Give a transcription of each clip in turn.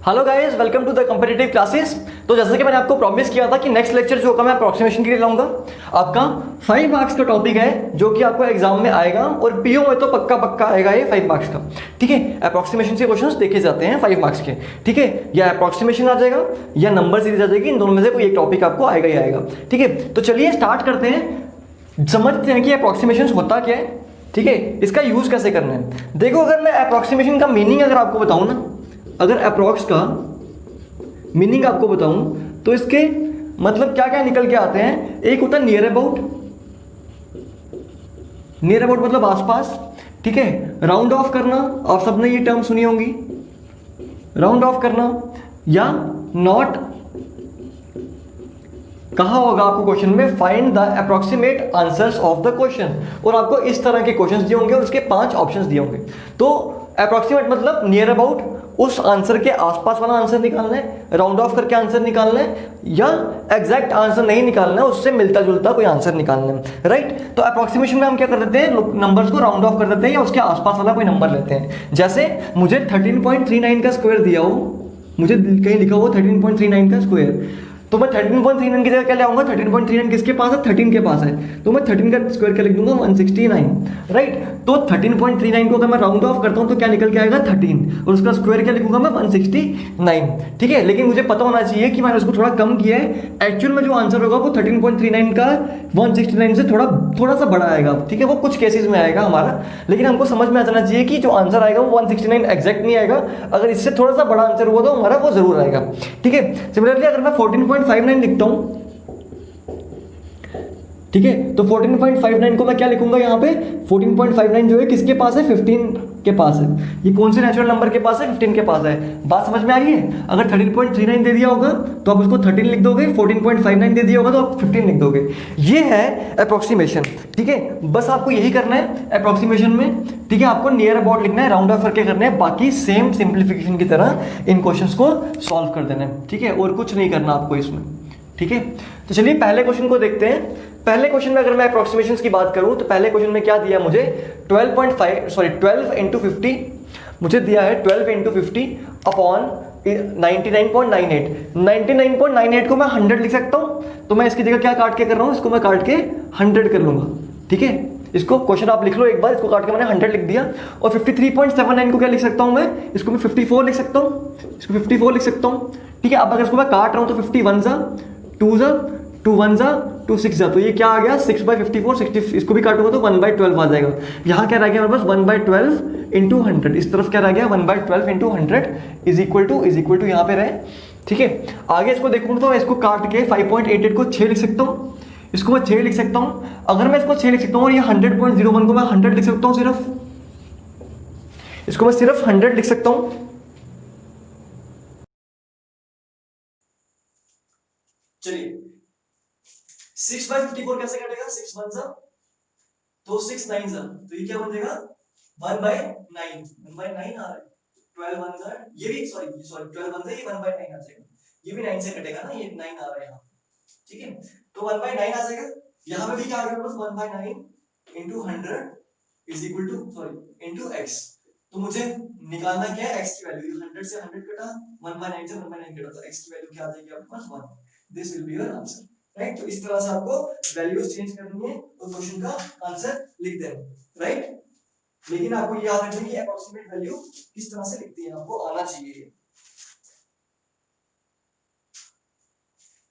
Hello guys, welcome to the competitive classes. तो जैसे कि मैंने आपको प्रॉमिस किया था कि नेक्स्ट लेक्चर जो होगा मैं अप्रोक्सीमेशन के लिए लाऊंगा। आपका 5 मार्क्स का टॉपिक है जो कि आपको एग्जाम में आएगा और पीओ में तो पक्का पक्का आएगा ये 5 मार्क्स का। ठीक है, अप्रोक्सीमेशन से क्वेश्चंस देखे जाते हैं 5 मार्क्स के। ठीक है, या अप्रोक्सीमेशन आ जाएगा या नंबर सीरीज आ जाएगी, इन दोनों में से कोई एक टॉपिक आपको आएगा ही आएगा। ठीक है, तो चलिए स्टार्ट करते हैं, समझते हैं कि अप्रोक्सीमेशन होता क्या है। ठीक है, इसका यूज कैसे करना है। देखो, अगर मैं अप्रोक्सीमेशन का मीनिंग अगर आपको बताऊं ना, अगर अप्रोक्स का मीनिंग आपको बताऊं तो इसके मतलब क्या क्या निकल के आते हैं। एक होता है नियर अबाउट, नियर अबाउट मतलब आसपास। ठीक है, राउंड ऑफ करना, आप सबने ये टर्म सुनी होंगी, राउंड ऑफ करना। या नॉट, कहा होगा आपको क्वेश्चन में find the approximate answers of the question, और आपको इस तरह के क्वेश्चंस दिए होंगे और उसके 5 ऑप्शंस दिए होंगे। तो अप्रोक्सीमेट मतलब नियर अबाउट, उस आंसर के आसपास वाला आंसर निकालना है, राउंड ऑफ करके आंसर निकालना है, या एग्जैक्ट आंसर नहीं निकालना है, उससे मिलता जुलता कोई आंसर निकालना है। राइट, तो अप्रोक्सीमेशन में हम क्या कर देते हैं, नंबर्स को राउंड ऑफ कर देते हैं या उसके आसपास वाला कोई नंबर लेते हैं। जैसे मुझे 13.39 का स्क्वायर दिया हो, मुझे कहीं लिखा हो 13.39 का स्क्वायर, तो मैं 13.39 की जगह क्या ले आऊंगा, 13.39 किसके पास है, 13 के पास है, तो मैं 13 का स्क्वायर क्या लिख दूंगा, 169। राइट, तो 13.39 को अगर मैं राउंड ऑफ करता हूं तो क्या निकल के आएगा, 13, और उसका स्क्वायर क्या लिखूंगा मैं, 169। ठीक है, लेकिन मुझे पता होना चाहिए कि मैंने उसको थोड़ा कम किया है। एक्चुअल में जो आंसर होगा वो 13.39 का 169 से थोड़ा सा बड़ा आएगा। ठीक है, वो कुछ केसेस में आएगा हमारा, लेकिन हमको समझ में आ जाना चाहिए कि जो आंसर आएगा वो 169 एग्जैक्ट नहीं आएगा। अगर इससे थोड़ा सा बड़ा आंसर हुआ तो हमारा वो जरूर आएगा। ठीक है, सिमिलरली अगर मैं 14.59 लिखता हूं, ठीक है, तो 14.59 को मैं क्या लिखूंगा यहाँ पे, 14.59 जो है किसके पास है, 15 के पास है। ये कौन से नेचुरल नंबर के पास है, 15 के पास है। बात समझ में आ रही है। अगर 13.39 दे दिया होगा तो आप उसको 13 लिख दोगे, 14.59 दे दिया होगा तो आप 15 लिख दोगे। ये है अप्रोक्सीमेशन। ठीक है, बस आपको यही करना है अप्रोक्सीमेशन में। ठीक है, आपको नियर अबाउट लिखना है, राउंड ऑफ करके करना है, बाकी सेम सिंप्लीफिकेशन की तरह इन क्वेश्चंस को सॉल्व कर देना है। ठीक है, और कुछ नहीं करना आपको इसमें। ठीक है, तो चलिए पहले क्वेश्चन को देखते हैं। पहले क्वेश्चन में अगर मैं अप्रोक्सीमेशंस की बात करूं तो पहले क्वेश्चन में क्या दिया मुझे, 12 इंटू 50 मुझे दिया है, 12 इंटू 50 अपॉन 99.98। 99.98 को मैं 100 लिख सकता हूं, तो मैं इसकी जगह क्या काट के कर रहा हूं, इसको मैं काट के 100 कर लूंगा। ठीक है, इसको क्वेश्चन आप लिख लो एक बार, इसको काट के मैंने 100 लिख दिया। और 53.79 को क्या लिख सकता हूं मैं, इसको मैं 54 लिख सकता हूं, इसको 54 लिख सकता हूं। ठीक है, अब अगर इसको मैं काट रहा हूं तो 51 जा 2 जा 2 1 जा 2 6 जा, तो ये क्या आ गया, 6/54, 60, इसको भी काटूंगा तो 1/12 आ जाएगा। यहाँ क्या रह गया मेरे पास, 1/12 इंटू 100, इस तरफ क्या रह गया, 1/12 इंटू 100 इज इक्वल टू यहाँ पे रहे। ठीक है, आगे इसको देखूंगा तो इसको काट के 5.88 को 6 लिख सकता हूँ, इसको मैं 6 लिख सकता हूँ। अगर मैं इसको 6 लिख सकता हूँ और ये 100.01 को मैं 100 लिख सकता हूँ, सिर्फ इसको मैं सिर्फ 100 लिख सकता हूँ। चलिए 6/54 कैसे कटेगा, 6 1 जा तो 6 9 जा, तो ये क्या बन जाएगा, 1/9, 1/9 आ रहा है। 12 1 जा, ये भी सॉरी 12 1 जा, ये 1/9 आ जाएगा, ये भी 9 से कटेगा ना, ये 9 आ रहा है यहाँ। ठीक है, तो 1/9 आ जाएगा। यहाँ पे भी क्या आ गया, 1/9 into 100 is equal two into x। तो मुझे निकालना क्या है, x की वैल्यू। 100 से 100 कटा, 1/9 से 1/9 कटा, तो x की वैल्यू क्या आ जाएगी आपके पास, 1। This will be your answer. Right, तो इस तरह से आपको वैल्यूज चेंज करनी है और क्वेश्चन का आंसर लिख देना। राइट, लेकिन आपको ये याद रखना कि अप्रोक्सीमेट वैल्यू किस तरह से लिखती है, आपको आना चाहिए।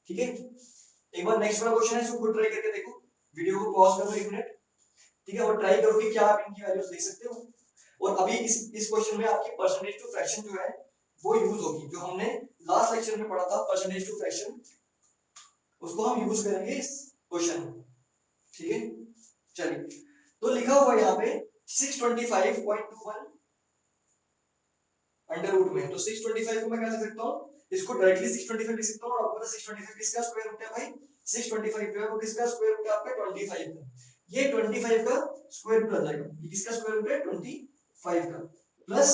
ठीक है, एक बार नेक्स्ट वाला क्वेश्चन है, इसको खुद ट्राई करके देखो, वीडियो को पॉज करो 1 मिनट। ठीक है, और ट्राई करो कि क्या आप इनकी वैल्यूज देख सकते हो। और अभी इस क्वेश्चन में आपकी परसेंटेज टू फ्रैक्शन जो है वो यूज होगी, जो हमने लास्ट लेक्चर में पढ़ा था परसेंटेज टू फ्रैक्शन, उसको हम यूज करेंगे इस क्वेश्चन में। ठीक है, चलिए, तो लिखा हुआ है यहाँ पे 625.21 अंडर रूट में, तो 625 को मैं क्या लिख सकता हूँ, इसको डायरेक्टली 625 लिख सकता हूँ। और आपको पता है 625 किसका स्क्वायर रूट है भाई, 625 जो है वो किसका स्क्वायर रूट है, आपका 25 का। ये 25 का स्क्वायर रूट आ जाएगा, ये किसका स्क्वायर रूट है, 25 का, प्लस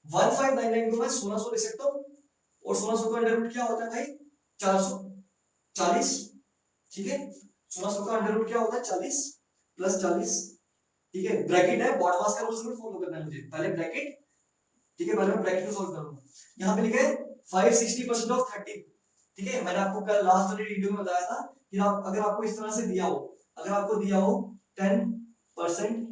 1599 को मैं 1600 लिख सकता हूँ। और 1600 का अंडर रूट क्या होता है भाई, 440। ठीक है, 1600 का अंडर रूट क्या होता है, 40 प्लस 40। ठीक है, ब्रैकेट है, बॉडमास का रूल जरूर फॉलो करना है मुझे, पहले ब्रैकेट। ठीक है, पहले मैं ब्रैकेट को सॉल्व करूंगा। यहाँ पे लिखा है 560% ऑफ 30। ठीक है, मैंने आपको कल लास्ट वाली वीडियो में बताया था कि आप अगर आपको इस तरह से दिया हो, अगर आपको दिया हो 10%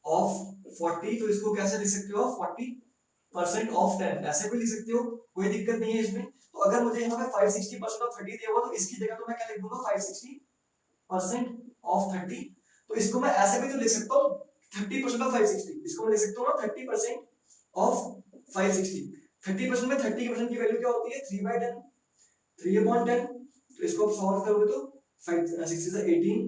ऑफ 40, तो इसको कैसे लिख सकते हो? 40% ऑफ 10, ऐसे भी लिख सकते हो, कोई दिक्कत नहीं है इसमें। तो अगर मुझे यहाँ पे 560% ऑफ 30 दिया हुआ, तो इसकी जगह तो मैं क्या लिख दूंगा? 560% ऑफ 30। तो इसको मैं ऐसे भी तो लिख सकता हूँ 30% ऑफ 560, इसको मैं लिख सकता हूँ ना 30% ऑफ 560। 30% में 30% की वैल्यू क्या होती है? 3/10, 3/10। तो इसको आप सॉल्व करोगे तो 5 6 से 18,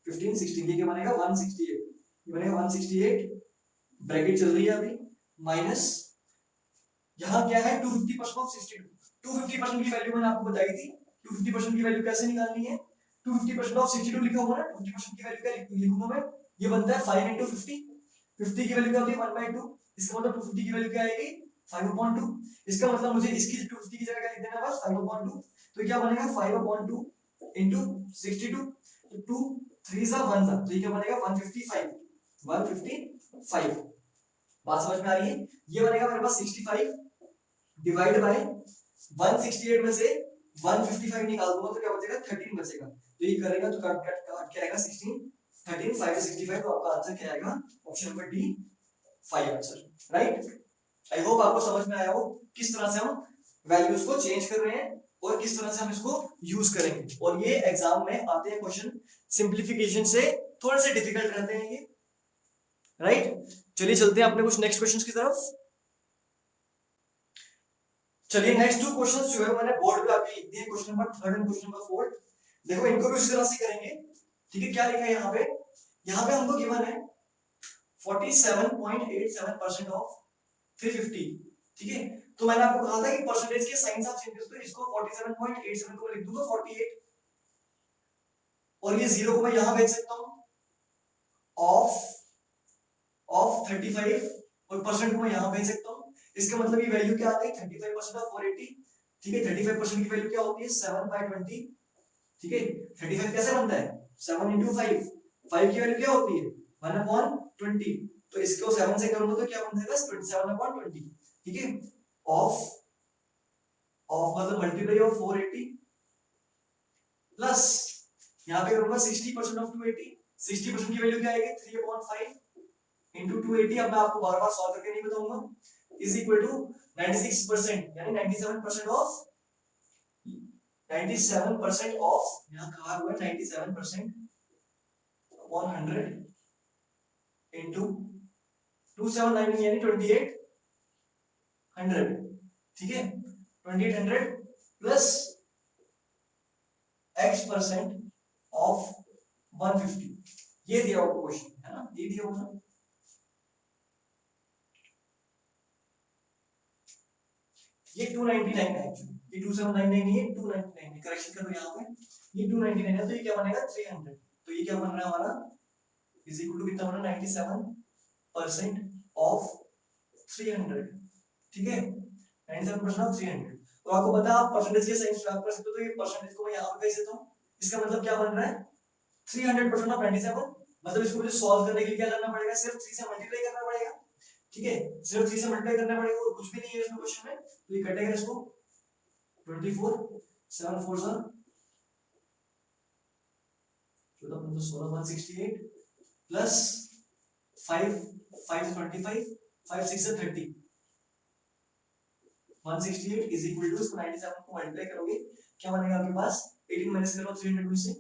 15, 16, ये क्या बनेगा? 168, ये बनेगा 168, ब्रैकेट चल रही है अभी, माइनस यहाँ क्या है? 250% ऑफ 62। 250% की वैल्यू मैंने आपको बताई थी। 250% की वैल्यू कैसे निकालनी है? 250% ऑफ 62 लिखा हुआ ना, 250% की वैल्यू क्या लिखूंगा मैं? ये बनता है 5 into 50। 50 की वैल्यू क्या होती है? 1/2। इसका मतलब 250 की वैल्यू क्या आएगी? 5/2। इसका मतलब मुझे इसकी 250 की जगह क्या लिख देना है? बस 5/2। तो क्या बनेगा? 5/2 into 62। तो 2 3 सा 1 सा, तो ये क्या बनेगा? 155। 155 बात समझ में आ रही है? ये बनेगा मेरे पास 65 डिवाइड बाय 168 में से 155 निकाल दूंगा तो क्या बचेगा? 13 बचेगा। तो ये करेगा तो कट कट कट क्या आएगा? 16, 13, 5 से 65, तो आपका आंसर क्या आएगा? Option number D 5 answer, right. I hope आपको समझ में आया हो किस तरह से हम वैल्यूज को चेंज कर रहे हैं और किस तरह से हम इसको यूज करेंगे। और ये एग्जाम में आते हैं क्वेश्चन सिंप्लीफिकेशन से थोड़े से डिफिकल्ट रहते हैं ये, राइट। चलिए चलते हैं अपने कुछ नेक्स्ट क्वेश्चंस की तरफ। चलिए नेक्स्ट 2 क्वेश्चंस जो है मैंने बोर्ड पे आपके लिख दिए, क्वेश्चन नंबर 3 और क्वेश्चन नंबर 4। देखो इनको भी उसी तरह से करेंगे। ठीक है, क्या लिखा है यहाँ पे? यहाँ पे हमको गिवन है 47.87% ऑफ 350। ठीक है, तो मैंने आपको कहा था कि परसेंटेज के साइंस ऑफ चेंजेस, तो इसको 47.87 को मैं लिख दूंगा 48, और ये 0 को मैं यहां भेज सकता हूं ऑफ 35, और परसेंट को मैं यहां भेज सकता हूं। इसका मतलब ये वैल्यू क्या आ गई? 35% ऑफ 480। ठीक है, 35% की वैल्यू क्या होती है? 7/20। ठीक है, 35 कैसे बनता है? 7 into 5। 5 की वैल्यू क्या होती है? 1/20। तो इसको 7 से करूंगा तो क्या बन जाएगा? 27/20। ठीक है, ऑफ मतलब मल्टीप्लाई ऑफ 480 प्लस यहां पे करूंगा 60% ऑफ 280। 60% की वैल्यू क्या आएगी? 3/5 into 280। अब मैं आपको बार बार सॉल्व करके नहीं बताऊंगा, इज इक्वल टू 96%, यानी 97% ऑफ 97% ऑफ, यहां कहा हुआ है 97% अपॉन 100 into 279, यानी 2800। ठीक है, 2800 प्लस x% ऑफ 150। ये दिया हुआ क्वेश्चन है ना, ये दिया हुआ। ये 299 है एक्चुअली, ये 2799 नहीं है, 299 है। करेक्शन करो यहाँ पे, ये 299 है, तो ये क्या बनेगा? 300। तो ये क्या बन रहा है हमारा? इज इक्वल टू कितना बना? 97% ऑफ 300। ठीक है, 97% ऑफ 300। तो आपको पता है आप परसेंटेज के साइन स्वैप कर सकते हो, तो ये परसेंटेज को मैं यहाँ पे भेज देता हूँ। इसका मतलब क्या बन रहा है? 300% ऑफ 97। मतलब इसको मुझे सॉल्व करने के लिए क्या करना पड़ेगा? सिर्फ 3 से मल्टीप्लाई करना पड़ेगा। ठीक है, सिर्फ 3 से मल्टीप्लाई करना पड़ेगा और कुछ भी नहीं है इसमें क्वेश्चन में। तो ये कटेगा इसको 24, 7 4 सा 14 15 16 168 प्लस 5 5 25 5 6 30 168 इज इक्वल टू, इसको 97 को मल्टीप्लाई करोगे क्या बनेगा आपके पास? 18 माइनस करो 300 में से,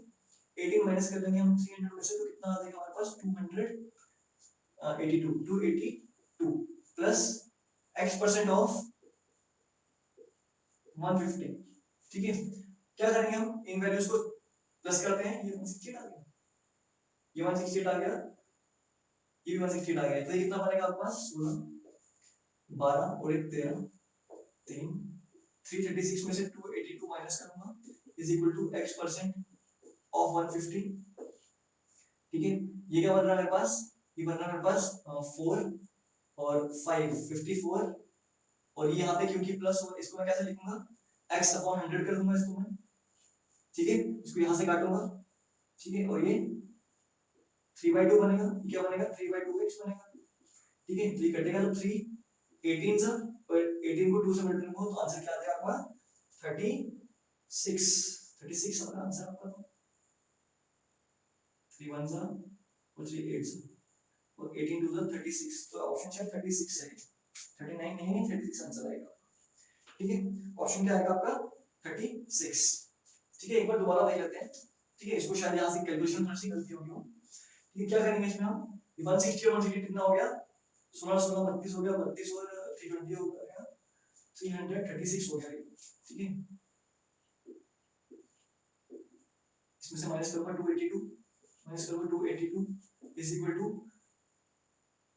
18 माइनस कर देंगे हम 300 में से, तो कितना आ जाएगा हमारे पास? 282 प्लस x% ऑफ 150। ठीक है, क्या करेंगे हम? इन वैल्यूज को प्लस करते हैं। ये 168 आ गया, ये 168 आ गया, ये भी 168 आ गया, तो ये कितना बनेगा आपके पास? 16 12 और 1 13 3 336 में से 282 माइनस करूंगा is equal to x% of 150। ठीक है, ये क्या बन रहा है मेरे पास? ये बन रहा है मेरे पास 4 और 5 54, और ये यहाँ पे क्योंकि प्लस हो, इसको मैं कैसे लिखूंगा? x अपॉन 100 कर दूंगा इसको मैं। ठीक है, इसको यहाँ से काटूंगा। ठीक है, और ये 3/2 बनेगा, क्या बनेगा? 3/2x बनेगा। ठीक है, 3 कटेगा तो 3 18 सा और 18 को 2 से मल्टीप्लाई करो तो आंसर क्या आ जाएगा आपका 36 36 होगा आंसर आपका। 3 1 जा और 3 8 जा और 18 2 जा 36, तो ऑप्शन शायद 36 है, 39 नहीं है, 36 आंसर आएगा। ठीक है, ऑप्शन क्या आएगा आपका 36। ठीक है, एक बार दोबारा देख लेते हैं। ठीक है, इसको शायद यहाँ से कैलकुलेशन थोड़ी सी गलती होगी। ठीक है, क्या करेंगे इसमें हम 160 और 160 कितना हो गया 16 16 32 हो गया, 32 और 320 हो गया 336 हो गया। ठीक है, इसमें से माइनस करूंगा 282 माइनस करूंगा 282 इज इक्वल टू,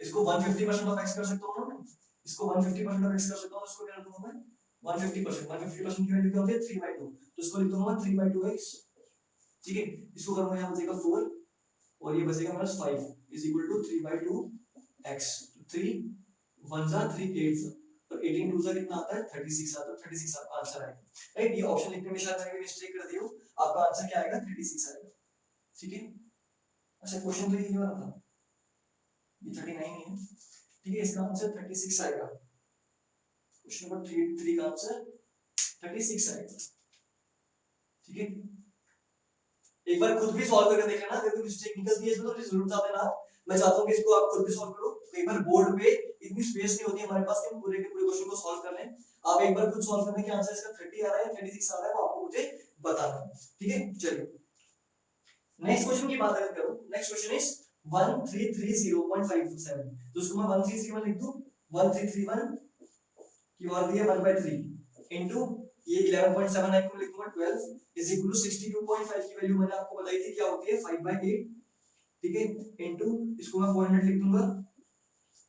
इसको 150% ऑफ x कर सकता हूं ना, इसको 150% ऑफ x कर सकता हूं, इसको क्या लिखूंगा मैं 150% की वैल्यू क्या होती है 3/2, तो इसको लिख दूंगा 3/2x। ठीक है, इसको करूंगा यहां बचेगा 4 और ये बचेगा मेरा 5 इज इक्वल टू 3/2x। 3 1 जा 3 8 जा और 18 2 जा कितना आता है 36 आता है, 36 आंसर आएगा। राइट, ये ऑप्शन लिखने में शायद मैंने मिस्टेक कर दी हो, आपका आंसर क्या आएगा 36 आएगा। ठीक है, अच्छा क्वेश्चन तो ये वाला था, ये 39 है। ठीक है, इसका आंसर 36 आएगा। क्वेश्चन नंबर 3 का आंसर 36 आएगा। ठीक है, एक बार खुद भी सॉल्व करके देख लेना, अगर कोई मिस्टेक निकलती है इसमें तो जरूर बता देना। मैं चाहता हूं कि इसको आप खुद भी सॉल्व करो, कई बार बोर्ड पे इतनी स्पेस नहीं होती हमारे पास कि हम पूरे के पूरे क्वेश्चन को सॉल्व कर लें। आप एक बार खुद सॉल्व करने के आंसर इसका 30 आ रहा है 36 आ रहा है वो आपको मुझे बताना है। ठीक है, चलिए नेक्स्ट क्वेश्चन की बात अगर करूं, नेक्स्ट क्वेश्चन इज 1330.57, तो उसको मैं 1331 लिख दूं, 1331 की बात दिया 1/3 इनटू ये 11.79 को लिख दूंगा 12 इज इक्वल टू 62.5 की वैल्यू मैंने आपको बताई थी क्या होती है 5/8। ठीक है, इनटू इसको मैं 400 लिख दूंगा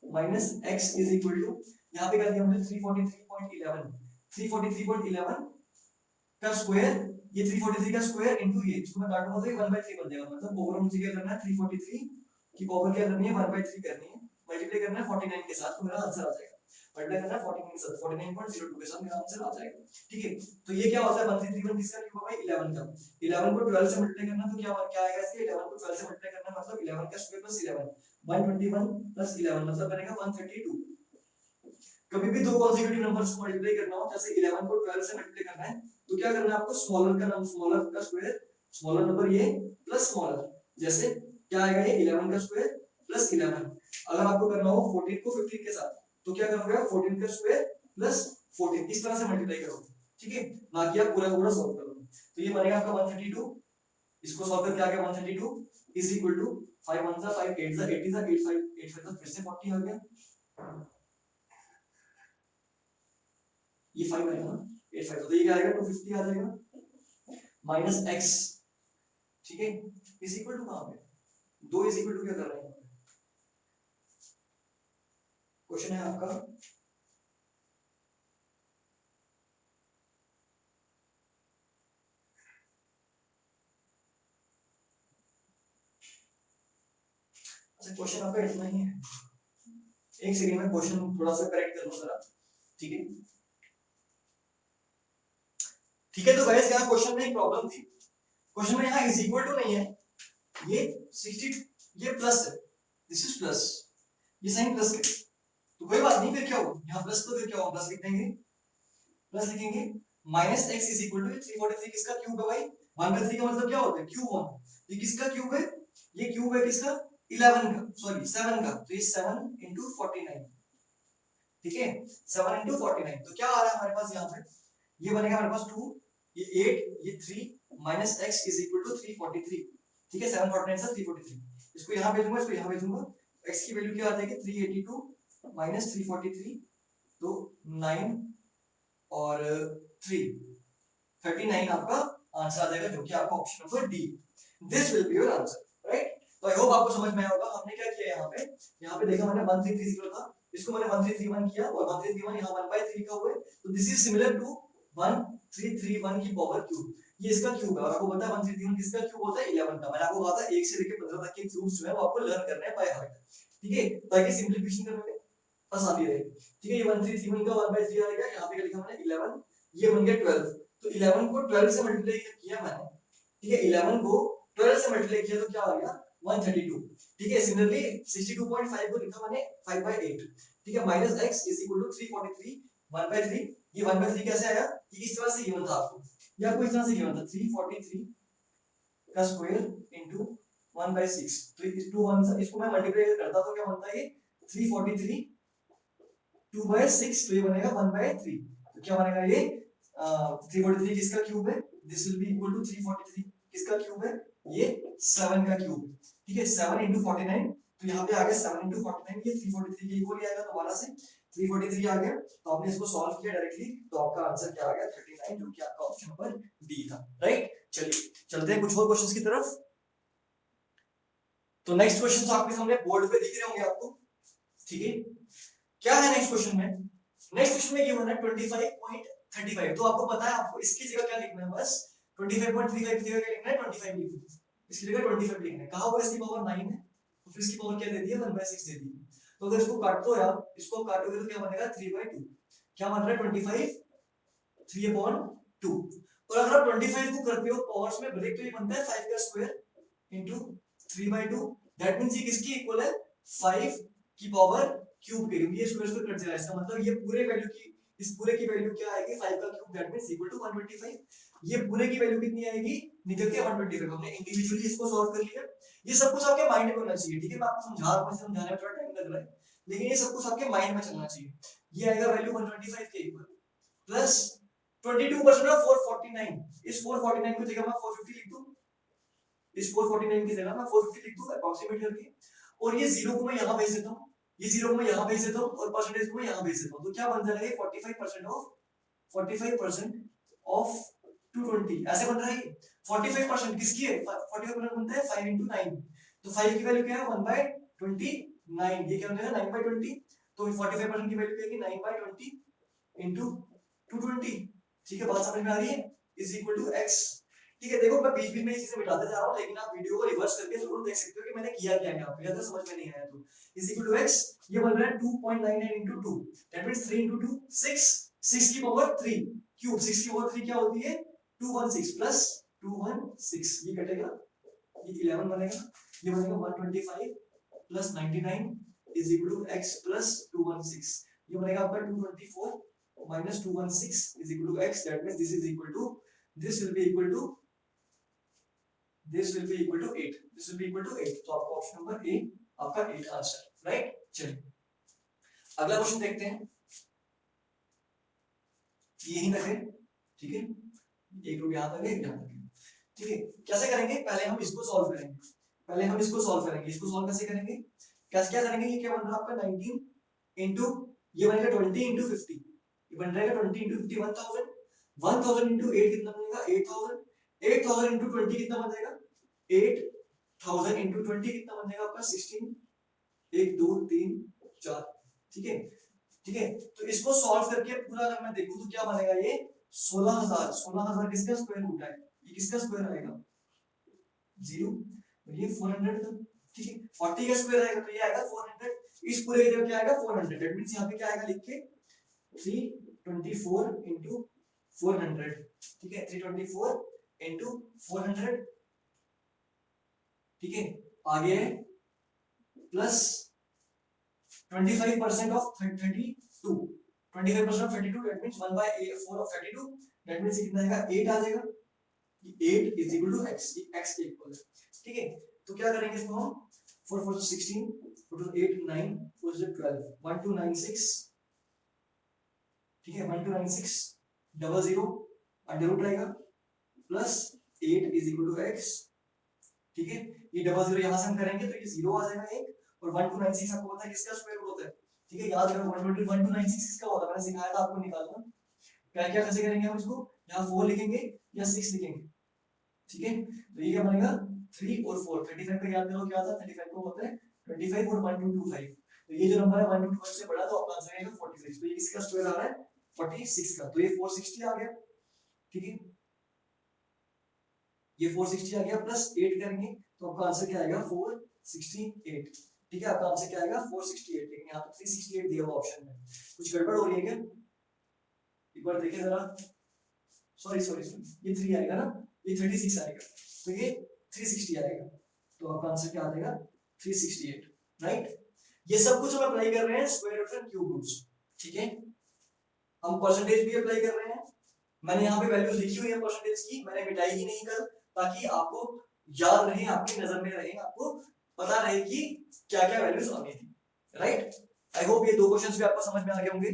minus x is equal to, यहां पे कर दिया हमने 343.11 343.11 का स्क्वायर, ये 343 का स्क्वायर इनटू ये, इसको मैं काटूंगा तो ये 1/3 बन जाएगा। मतलब ओवरऑल मुझे क्या करना है 343 की पावर क्या करनी है 1/3 करनी है, मल्टीप्लाई करना है 49 के साथ, तो मेरा आंसर आ जाएगा। मल्टीप्लाई करना है 49 के साथ, 49.02 के साथ मेरा आंसर आ जाएगा। ठीक है, तो ये क्या होता है 1331 किसका क्यूब है 11 का, 11 को 12 से मल्टीप्लाई करना तो क्या आएगा इसके 11 को 12 से मल्टीप्लाई करना मतलब 11 का स्क्वायर प्लस 11 121 प्लस 11 मतलब बनेगा 132। कभी भी दो कॉन्सेक्यूटिव नंबर्स को मल्टीप्लाई करना हो, जैसे 11 को 12 से मल्टीप्लाई करना है तो क्या करना है आपको स्मॉलर का नाम स्मॉलर का स्क्वायर, स्मॉलर नंबर ये प्लस स्मॉलर, जैसे क्या आएगा ये 11 का स्क्वायर प्लस 11। अगर आपको करना हो 14 को 15 के साथ तो क्या करोगे 14 का स्क्वायर प्लस 14 इस तरह से मल्टीप्लाई करोगे। ठीक है, ना कि आप पूरा पूरा सॉल्व करोगे। तो ये बनेगा आपका 132, इसको सॉल्व करके आ गया 132 इज इक्वल टू 5 1 जा 5 8 जा 80 जा 8 5 8 5 फिर से 40 हो गया, ये 5 आएगा ना 8 5 तो ये क्या आएगा 250 आ जाएगा माइनस x। ठीक है, इज इक्वल टू कहां पे 2 इज इक्वल टू क्या कर रहे हैं क्वेश्चन है आपका अच्छा क्वेश्चन आपका इतना ही है, एक सेकंड में क्वेश्चन थोड़ा सा करेक्ट कर लूं जरा। ठीक है, ठीक है, तो गाइस यहां क्वेश्चन में एक प्रॉब्लम थी, क्वेश्चन में यहां इज इक्वल टू नहीं है, ये 60 ये प्लस है, दिस इज प्लस, ये साइन प्लस है तो कोई बात नहीं, फिर क्या होगा यहां प्लस तो फिर क्या होगा प्लस लिख देंगे, प्लस लिखेंगे minus x is equal to 343 किसका क्यूब है भाई 1/3 का मतलब क्या होता है क्यूब 1, ये किसका क्यूब है ये क्यूब है किसका 11 का सॉरी 7 का, तो ये 7 into 49। ठीक है 7 into 49 तो क्या आ रहा है हमारे पास यहाँ पे ये बनेगा हमारे पास 2 ये 8 ये 3 minus x is equal to 343। ठीक है 749 से 343 इसको यहाँ भेजूंगा इसको यहाँ भेजूंगा, x की वैल्यू क्या आ जाएगी 382 माइनस 343 तो 9 और 3 39 आपका आंसर आ जाएगा जो कि आपका option number D, this will be your answer right. तो आई होप आपको समझ में आया होगा। हमने क्या किया यहाँ पे देखा मैंने 1330 था, इसको मैंने 1331 किया और 1331 यहाँ 1/3 का हुआ, तो दिस इज सिमिलर टू 1331 की पावर क्यूब, ये इसका क्यूब है और आपको पता है 1331 किसका क्यूब होता है 11 का। मैंने आपको कहा था 1 से लेकर 15 तक के क्यूब्स जो है वो आपको लर्न करने हैं बाय हार्ट। ठीक है, ताकि सिंपलीफिकेशन करने में आसानी रहे। ठीक है, ये 1331 का 1/3 आएगा, यहाँ पे लिखा मैंने 11, ये बन गया 12, तो 11 को 12 से मल्टीप्लाई किया मैंने। ठीक है 11 को 12 से मल्टीप्लाई किया तो क्या आ गया 132। ठीक है, सिमिलरली 62.5 को लिखा मैंने 5/8। ठीक है, minus x is equal to 343 1/3, ये 1/3 कैसे आया? ये इस तरह से गिवन था आपको, ये आपको इस तरह से गिवन था 343 का स्क्वायर इनटू 1/6। तो इस 2 1 इसको मैं मल्टीप्लाई करता तो क्या बनता है? ये 343 2/6, तो ये बनेगा 1/3। तो क्या बनेगा ये? 343 किसका क्यूब है? This will be equal to 343 किसका क्यूब है? ये 7 का क्यूब। ठीक है, 7 into 49, तो यहाँ पे आ गया 7 into 49, ये 343 के इक्वल ही आएगा। दोबारा से 343 आ गया, तो आपने इसको सॉल्व किया डायरेक्टली, तो आपका आंसर क्या आ गया? 39, जो कि आपका ऑप्शन नंबर डी था। राइट, चलिए चलते हैं कुछ और क्वेश्चंस की तरफ। तो नेक्स्ट क्वेश्चन आपके सामने बोर्ड पे दिख रहे होंगे आपको। ठीक है, क्या है नेक्स्ट क्वेश्चन में? नेक्स्ट क्वेश्चन में गिवन है 25.35। तो आपको पता है आपको इसकी जगह क्या लिखना है? बस 25.35 की जगह क्या लिखना है? 25 लिखना है, इसकी जगह 25 लिखना है। कहा हुआ इसकी पावर 9 है, तो फिर इसकी पावर क्या दे दी है? 1/6 दे दी है। तो अगर इसको काट दो यार, इसको काटोगे तो क्या बनेगा? 3/2। क्या बन रहा है? 25 3/2। और अगर आप 25 को करते हो पावर्स में ब्रेक, तो ये बनता है 5 का स्क्वायर इनटू 3/2। दैट मींस ये किसकी इक्वल है? 5 की पावर क्यूब के। ये स्क्वायर स्क्वायर कट जाएगा, इसका मतलब ये पूरे वैल्यू की, इस पूरे की वैल्यू क्या आएगी? 5 का cube, that means equal to 125। ये पूरे की वैल्यू कितनी आएगी? निकल के 125। हमने इंडिविजुअली इसको सॉल्व कर लिया। ये सब कुछ आपके माइंड में होना चाहिए। ठीक है, मैं आपको समझा रहा हूं, समझाने में थोड़ा टाइम लग रहा है, लेकिन ये सब कुछ आपके माइंड में चलना चाहिए। ये आएगा वैल्यू 125 के इक्वल प्लस 22% ऑफ 449। इस 449 की जगह मैं 450 लिख दूं, इस 449 की जगह मैं 450 लिख दूं अप्रॉक्सीमेट करके, और ये जीरो को मैं यहां भेज देता हूं, ये जीरो को मैं यहां भेज देता हूं, और परसेंटेज को मैं यहां भेज देता हूं। तो क्या बन जाएगा? ये 45% ऑफ 220 ऐसे बन रहा है। 45% किसकी है? 45% बनता है 5 into 9। तो 5 की वैल्यू क्या है? 1/29। ये क्या हो जाएगा? 9/20। तो 45% की वैल्यू क्या है? 9/20 into 220। ठीक है, बात समझ में आ रही है? Is equal to x। ठीक है, देखो मैं बीच बीच में ये चीजें मिटाते जा रहा हूं, लेकिन आप वीडियो को रिवर्स करके जरूर देख सकते हो कि मैंने किया क्या है यहाँ पे, अगर समझ में नहीं आया तो। इज इक्वल टू x, ये बन रहा है 2.99 into 2, दैट मींस 3 into 2 6, 6 की पावर 3 क्यूब, 6 की पावर 3 क्या होती है? 216 प्लस 216, ये कटेगा, ये 11 बनेगा, ये बनेगा 125 plus 99 is equal to x plus 216, ये बनेगा आपका 224 minus 216 is equal to x. That means this is equal to, this will be equal to, this will be equal to 8. This will be equal to 8. तो आपका option number A आपका 8 answer, right. चलिए अगला question देखते हैं, यही रखे। ठीक है, एक रूट यहां तक है, यहां तक है। ठीक है, कैसे करेंगे? पहले हम इसको सॉल्व करेंगे, पहले हम इसको सॉल्व करेंगे। इसको सॉल्व कैसे करेंगे? कैसे क्या करेंगे? ये क्या बन रहा है आपका? 19 इंटू, ये बनेगा 20 इंटू 50, ये बन जाएगा 20 into 50 1000, 1000 into 8 कितना बनेगा? 8000, 8000 into 20 कितना बन जाएगा? 8000 into 20 कितना बन जाएगा आपका? 16, 1 2 3 4। ठीक है, ठीक है, तो इसको सॉल्व करके पूरा अगर मैं देखूं तो क्या बनेगा? ये 16000, 16000 किसका स्क्वायर रूट है? ये किसका स्क्वायर आएगा? 0, और ये 400 का। ठीक है, 40 का स्क्वायर आएगा तो ये आएगा 400, इस पूरे का क्या आएगा? 400। दैट मींस यहां पे क्या आएगा? लिख के 324 into 400। ठीक है, 324 into 400। ठीक है, आगे plus 25% of 32, 25% of 32, that means 1/4 of 32, that means कितना आएगा? 8 आ जाएगा। 8 is equal to x, x के इक्वल है। ठीक है, तो क्या करेंगे इसको हम? 4 4 16, 4 8 9, 4 12, 1296। ठीक है, 1296 00 अंडर रूट रहेगा plus 8 is equal to x। ठीक है, ये 00 यहां से हम करेंगे तो ये 0 आ जाएगा एक, और 1296 आपको पता है किसका स्क्वायर रूट होता है? ठीक है, याद रखो 1296 किसका होता है, मैंने सिखाया था आपको निकालना। क्या क्या कैसे करेंगे हम इसको? यहाँ 4 लिखेंगे या 6 लिखेंगे। ठीक है, तो ये क्या बनेगा? 3 और 4, 35 का याद करो क्या था? 35 को होता है 25 और 1225, तो ये जो नंबर है 1225 से बड़ा, तो आपका आंसर आएगा 46। तो ये किसका स्क्वायर आ रहा है? 46 का, तो ये 460 आ गया। ठीक है, ये 460 आ गया, प्लस 8 करेंगे तो आपका आंसर क्या आएगा? 468। ठीक है, आपका आंसर क्या आएगा? 468, लेकिन यहाँ पे 368 दिया हुआ ऑप्शन में, कुछ गड़बड़ हो रही है क्या? एक बार देखिए जरा, सॉरी सॉरी सॉरी, ये 3 आएगा ना, ये 36 आएगा, तो ये 360 आएगा, तो आपका आंसर क्या आ जाएगा? 368, राइट। ये सब कुछ हम अप्लाई कर रहे हैं square root and cube roots. ठीक है, हम परसेंटेज भी अप्लाई कर रहे हैं। मैंने यहाँ पे वैल्यूज लिखी हुई है परसेंटेज की, मैंने मिटाई ही नहीं कल, ताकि आपको याद रहे, आपकी नजर में रहे, आपको पता रहे कि क्या क्या वैल्यूज आनी थी। राइट, आई होप ये दो क्वेश्चंस भी आपको समझ में आ गए होंगे।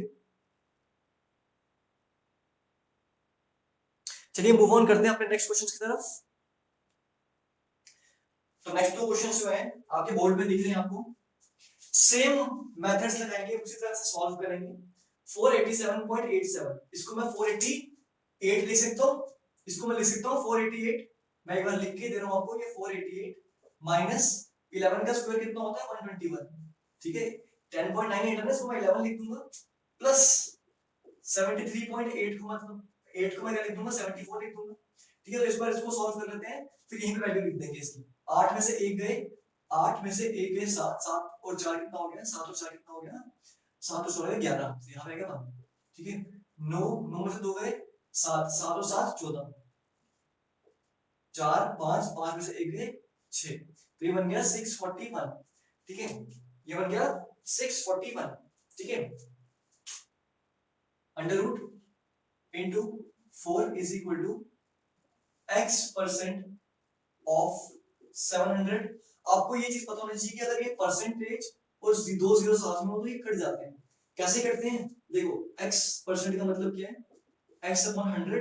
चलिए मूव ऑन करते हैं अपने नेक्स्ट क्वेश्चंस की तरफ। तो नेक्स्ट दो क्वेश्चंस जो है आपके बोर्ड में दिख रहे हैं आपको, सेम मेथड्स लगाएंगे, उसी तरह से सॉल्व करेंगे। 487.87 इसको मैं 488 लिख सकता हूं, इसको मैं लिख सकता हूं 488। मैं एक बार लिख के दे रहा हूं आपको, ये 488 माइनस 11 का स्क्वायर कितना होता है 121, ठीक है 10.98 है ना, इसको मैं 11 लिख दूंगा, प्लस 73.8 को मतलब 8 को मैं क्या लिख दूंगा 74 लिख दूंगा, ठीक है। तो इस बार इसको सॉल्व कर लेते हैं, फिर यहीं पे वैल्यू लिख देंगे इसकी। 8 में से 1 गए, 8 में से 1 गए 7, 7 और 4 कितना हो गया, 7 और 4 कितना हो गया, 7 और 16 11, तो यहाँ रहेगा 1, ठीक है। 9 9 में से 2 गए 7, 7 और 7 14, 4 5 5 में से 1 गए 6, तो ये बन गया 641, ठीक है, ये बन गया 641, ठीक है। Under root into 4 is equal to x% of 700। आपको ये चीज पता होनी चाहिए कि अगर ये परसेंटेज और दो जीरो साथ में हो तो ये कट जाते हैं। कैसे कटते हैं, देखो x% का मतलब क्या है, x अपॉन 100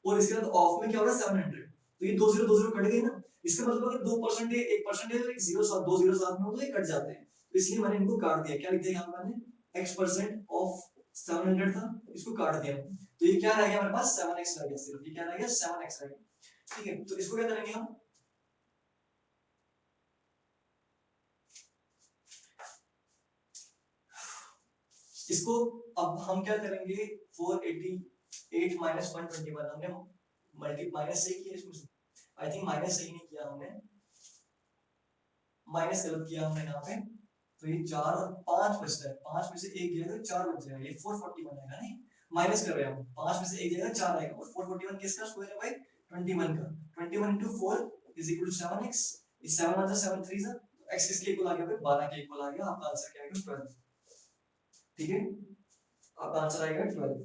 और इसके बाद ऑफ में क्या हो रहा है 700, तो ये दो जीरो कट गए ना, इसका मतलब अगर 2% 1% और एक जीरो साथ, दो जीरो साथ में हो तो ये कट जाते हैं, तो इसलिए मैंने इनको काट दिया। क्या लिख दिया यहाँ पे मैंने, x% ऑफ 700 था, इसको काट दिया, तो ये क्या रह गया हमारे पास 7x रह गया, सिर्फ ये क्या रह गया 7x रह गया, ठीक है। तो इसको क्या करेंगे हम, इसको अब हम क्या करेंगे 488 माइनस 121, हमने मल्टी माइनस सही किया इसमें से, आई थिंक माइनस सही नहीं किया हमने, माइनस गलत किया हमने यहाँ पे, तो ये 4 और 5 बचता है, 5 में से 1 गया तो 4 बच जाएगा, ये 441 आएगा, नहीं माइनस कर रहे हैं हम, 5 में से 1 जाएगा 4 आएगा, और 441 किसका स्क्वायर है भाई 21 का, 21 into 4 is equal to 7x, इस 7 1 7 3 सा, तो x किसके इक्वल आ गया भाई 12 के इक्वल आ गया, आपका आंसर क्या आएगा 12, ठीक है, आपका आंसर आएगा 12,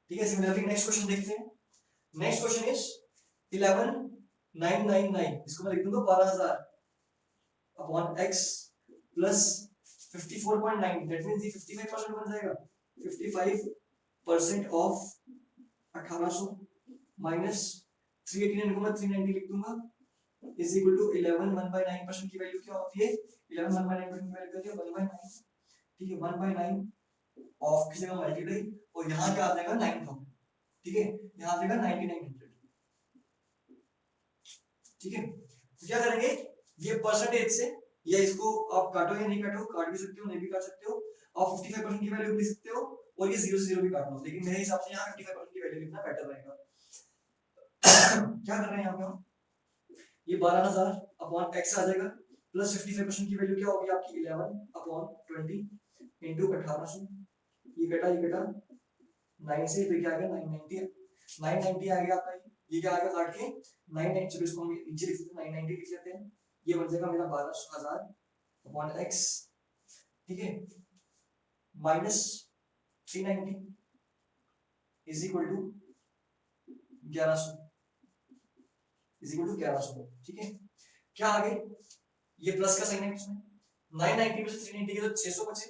ठीक है। सिमिलरली नेक्स्ट क्वेश्चन देखते हैं। नेक्स्ट क्वेश्चन इज 11999, इसको मैं लिख दूंगा 12000 upon x plus 54.9, that means ये 55% बन जाएगा, 55% ऑफ 1800 माइनस 389 को मैं 390 लिख दूंगा, इज इक्वल टू 11 1/9% की वैल्यू क्या होती है, 11 1/9% की वैल्यू क्या होती है 1/9, ठीक है 1/9 ऑफ की जगह मल्टीप्लाई, और यहाँ क्या आ जाएगा 9000, ठीक है, यहाँ आ जाएगा 9900, ठीक है। तो क्या करेंगे, ये परसेंटेज से, या इसको आप काटो या नहीं काटो, काट भी सकते हो नहीं भी काट सकते हो, आप 55% की वैल्यू लिख सकते हो, और ये 0 से 0 भी काट लो, लेकिन मेरे हिसाब से यहाँ 55% की वैल्यू लिखना बेटर रहेगा। क्या कर रहे हैं यहाँ पे हम, ये 12000 अपॉन x आ जाएगा, प्लस 55% की वैल्यू क्या होगी आपकी 11 अपॉन 20 इंटू 1800, ये कटा 9 से, तो क्या आ गया 990 आ गया आपका, ये क्या आ गया काट के 990, चलो इसको हम नीचे लिख देते हैं 990 लिख लेते हैं, ये बन जाएगा मेरा 12000 अपॉन x, ठीक है, minus 390 is equal to 1100, is equal to 1100, ठीक है। क्या आगे, ये प्लस का साइन है इसमें, 990 में से 390 के तो 600 बचे,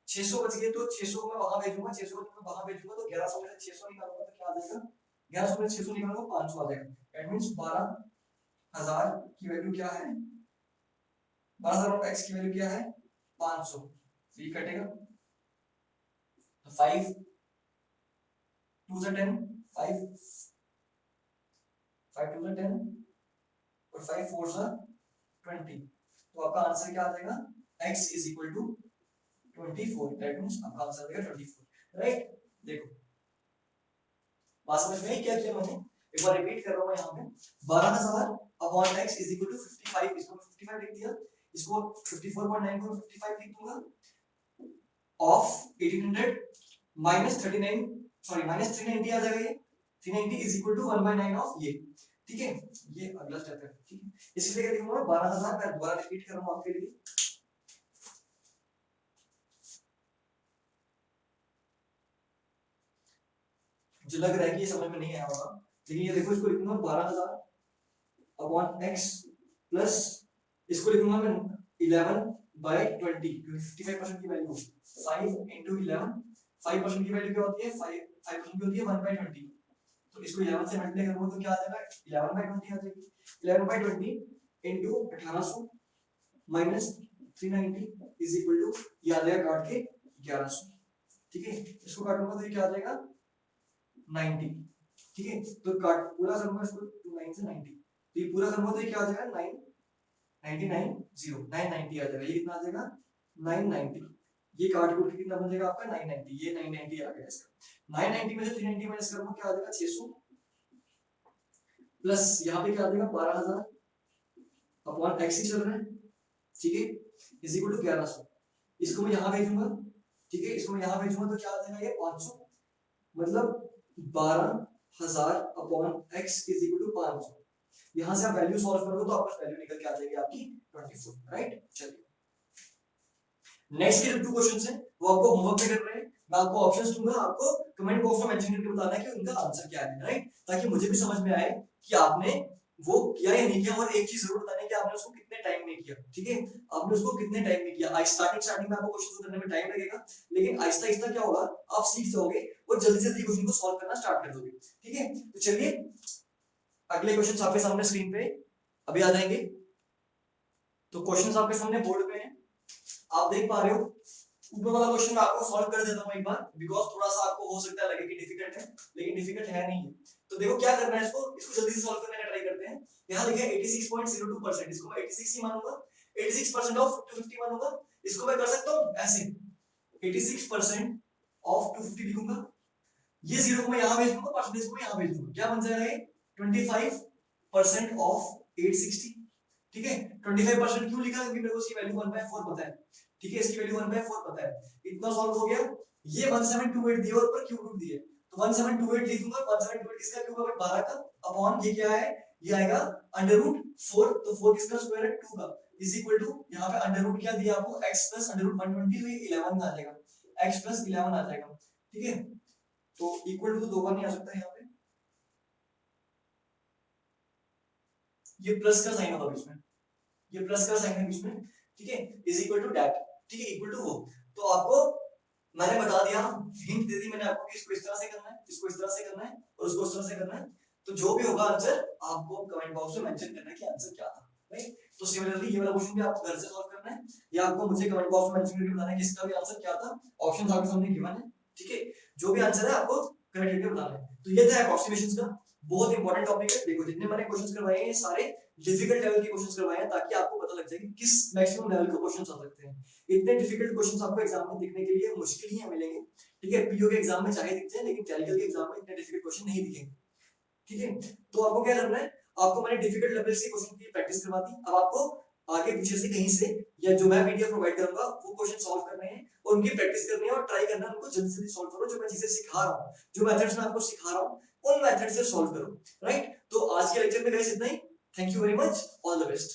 600 बच गए तो 600 को मैं वहां भेजूंगा, 600 को मैं वहां भेजूंगा, तो 1100 में से 600 निकालूंगा तो क्या आ जाएगा, 1100 में से 600 निकालूंगा 500 आ जाएगा, दैट मींस 12000 की वैल्यू क्या है, 12000 ऑफ x की वैल्यू क्या है 500, तो ये कटेगा, तो 5 2 से 10, 5 5 2 से 10 और 5 4 से 20, तो आपका आंसर क्या आ जाएगा, x is equal to 24, that means आपका आंसर आ जाएगा 24, राइट। देखो बात समझ में आई क्या किया मैंने, एक बार रिपीट कर रहा हूं मैं यहाँ पे, 12000 upon x is equal to 55, इसको 55 लिख दिया, इसको 54.9 को 55 लिख दूंगा, ऑफ 1800 माइनस 39, सॉरी माइनस 390 आ जाएगा, ये 390 इज इक्वल टू 1/9 ऑफ ये, ठीक है, ये अगला स्टेप है, ठीक है। इसलिए क्या लिखूंगा 12000, मैं दोबारा रिपीट कर रहा हूं आपके लिए, जो लग रहा है कि ये समझ में नहीं आया होगा, लेकिन ये देखो इसको लिखूंगा 12,000 अपॉन x प्लस इसको लिखूंगा मैं 11/20 क्योंकि 55% की वैल्यू 5 into 11 5% की वैल्यू क्या होती है 5% की होती है 1/20 तो इसको 11 से मल्टीप्लाई करूंगा तो क्या आ जाएगा 11/20 आ जाएगी 11/20 into 1800 minus 390 is equal to ये आ जाएगा काट के 1100 ठीक है इसको काटूंगा तो ये क्या आ जाएगा 90 ठीक है तो काट पूरा करूंगा इसको 9 से 90 तो ये पूरा करूंगा तो ये क्या आ जाएगा 990 आ जाएगा ये कितना आ जाएगा 990 ये काट कूट के कितना बन जाएगा आपका 990 ये 990 आ गया इसका 990 में से 390 माइनस करूंगा क्या आ जाएगा 600 प्लस यहाँ पे क्या आ जाएगा 12,000 अपॉन x ही चल रहा है ठीक है इज इक्वल टू 1100 इसको मैं यहाँ भेजूंगा ठीक है इसको मैं यहाँ भेजूंगा तो क्या आ जाएगा ये 500 मतलब 12,000 upon x is equal to 500 यहाँ से आप वैल्यू सॉल्व करोगे तो आपका वैल्यू निकल के आ जाएगी आपकी 24 राइट चलिए नेक्स्ट के जो टू क्वेश्चंस हैं वो आपको होमवर्क पे कर रहे हैं मैं आपको ऑप्शंस दूंगा आपको कमेंट बॉक्स में मेंशन करके बताना है कि उनका आंसर क्या है राइट ताकि मुझे भी समझ में आए कि आपने वो किया या नहीं किया और एक चीज जरूर बताना है कि आपने उसको कितने टाइम में किया ठीक है आपने उसको कितने टाइम में किया स्टार्टिंग में आपको क्वेश्चन करने में टाइम लगेगा लेकिन आहिस्ता आहिस्ता क्या होगा आप सीख जाओगे और जल्दी जल्दी क्वेश्चन को सॉल्व करना स्टार्ट कर दोगे ठीक है तो चलिए अगले क्वेश्चन आपके सामने स्क्रीन पे अभी आ जाएंगे तो क्वेश्चन आपके सामने बोर्ड पे है आप देख पा रहे हो ऊपर वाला क्वेश्चन मैं आपको सॉल्व कर देता हूं एक बार बिकॉज़ थोड़ा सा आपको हो सकता है लगे कि डिफिकल्ट है लेकिन डिफिकल्ट है नहीं तो देखो क्या करना है इसको जल्दी से सॉल्व करने का ट्राई करते हैं यहां लिखा है 86.02% इसको मैं 86 ही मानूंगा 86% ऑफ 250 मानूंगा इसको मैं कर सकता हूं ऐसे 86% ऑफ 250 लिखूंगा ये जीरो को मैं यहां भेज दूंगा परसेंटेज को मैं यहां भेज दूंगा क्या बन जाएगा ये 25% ऑफ 860 ठीक है 25% क्यों लिखा क्योंकि मेरे को इसकी वैल्यू 1/4 पता है ठीक है इसकी वैल्यू 1/4 पता है इतना सॉल्व हो गया ये 1728 दिया और ऊपर क्यूब रूट दिए तो 1728 लिख दूंगा 1728 किसका क्यूब है 12 का अपॉन ये क्या है ये आएगा √4 तो 4 किसका स्क्वायर है 2 का इज इक्वल टू यहां पे अंडर रूट क्या दिया आपको x + √120 तो ये 11 आ जाएगा x + 11 आ जाएगा ठीक है तो इक्वल टू तो दो बार नहीं आ सकता यहां पे ये प्लस का साइन होगा बीच में ये प्लस का साइन है बीच में ठीक है इज इक्वल टू दैट ठीक है इक्वल टू वो तो आपको मैंने बता दिया हिंट दे दी मैंने आपको कि इसको इस तरह से करना है इसको इस तरह से करना है और उसको इस तरह से करना है तो जो भी होगा आंसर आपको कमेंट बॉक्स में मेंशन करना है कि आंसर क्या था राइट तो सिमिलरली ये वाला क्वेश्चन भी आपको घर से सॉल्व करना है या आपको मुझे कमेंट बॉक्स में मेंशन करके बताना है कि इसका भी आंसर क्या था ऑप्शंस आपके सामने गिवन है ठीक है जो भी आंसर है आपको करेक्ट करके बताना है तो ये था अप्रॉक्सीमेशंस का बहुत इंपॉर्टेंट टॉपिक है देखो जितने मैंने क्वेश्चंस करवाए हैं ये सारे डिफिकल्ट लेवल के क्वेश्चंस करवाए हैं ताकि आपको पता लग जाए कि किस मैक्सिमम लेवल के क्वेश्चंस आ सकते हैं इतने डिफिकल्ट क्वेश्चंस आपको एग्जाम में दिखने के लिए मुश्किल ही मिलेंगे ठीक है पीओ के एग्जाम में चाहे दिखते हैं लेकिन टेक्निकल के एग्जाम में इतने डिफिकल्ट क्वेश्चन नहीं दिखेंगे ठीक है तो आपको क्या करना है आपको मैंने डिफिकल्ट लेवल से क्वेश्चन की प्रैक्टिस करवा दी अब आपको आगे पीछे से कहीं से या जो मैं वीडियो प्रोवाइड करूंगा वो क्वेश्चन सॉल्व करने हैं और उनकी प्रैक्टिस करनी है और ट्राई करना है उनको जल्दी जल्दी सॉल्व करो जो मैं चीजें सिखा रहा हूं जो मेथड्स मैं आपको सिखा रहा हूं उन मेथड से सॉल्व करो राइट तो आज के लेक्चर में गाइस इतना ही thank you very much all the best